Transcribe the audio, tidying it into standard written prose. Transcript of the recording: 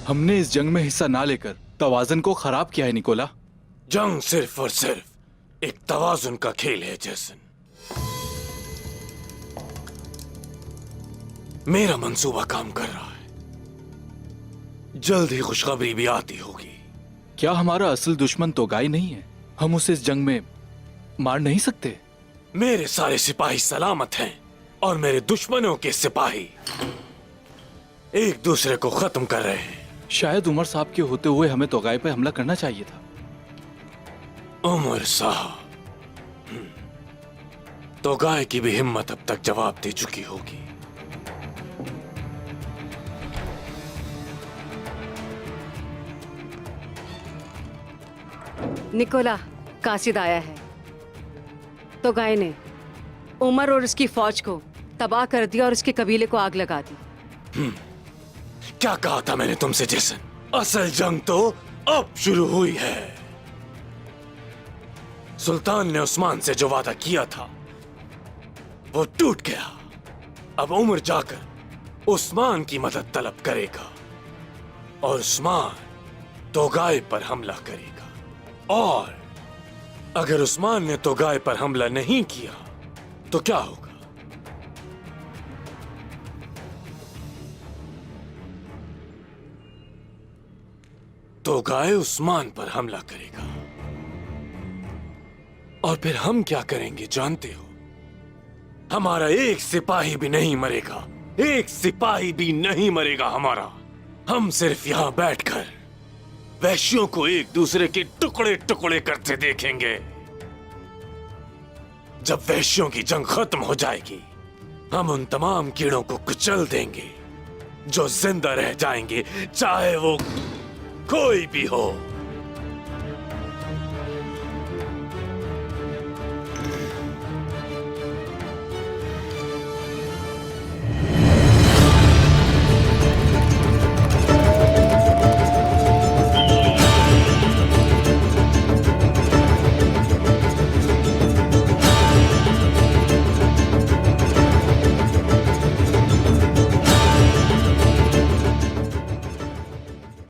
हमने इस जंग में हिस्सा ना लेकर तवाज़ुन को खराब किया है निकोला। जंग सिर्फ और सिर्फ एक तवाज़ुन का खेल है जेसन। मेरा मंसूबा काम कर रहा है, जल्द ही खुशखबरी भी आती होगी। क्या हमारा असल दुश्मन तोगाई नहीं है? हम उसे इस जंग में मार नहीं सकते? मेरे सारे सिपाही सलामत हैं और मेरे दुश्मनों के सिपाही एक दूसरे को खत्म कर रहे हैं। शायद उमर साहब के होते हुए हमें तोगाई पर हमला करना चाहिए था। उमर साहब, तोगाई की भी हिम्मत अब तक जवाब दे चुकी होगी। निकोला, कासिद आया है। तोगाई ने उमर और उसकी फौज को तबाह कर दिया और उसके कबीले को आग लगा दी। क्या कहा था मैंने तुमसे जेसन? असल जंग तो अब शुरू हुई है। सुल्तान ने उस्मान से जो वादा किया था वो टूट गया। अब उमर जाकर उस्मान की मदद तलब करेगा और उस्मान तोगाई पर हमला करेगा। और अगर उस्मान ने तोगाई पर हमला नहीं किया तो क्या होगा? तोगाई उस्मान पर हमला करेगा और फिर हम क्या करेंगे जानते हो? हमारा एक सिपाही भी नहीं मरेगा, एक सिपाही भी नहीं मरेगा हमारा। हम सिर्फ यहां बैठकर वैश्यों को एक दूसरे के टुकड़े टुकड़े करते देखेंगे। जब वैश्यों की जंग खत्म हो जाएगी, हम उन तमाम कीड़ों को कुचल देंगे जो जिंदा रह जाएंगे, चाहे वो कोई भी हो।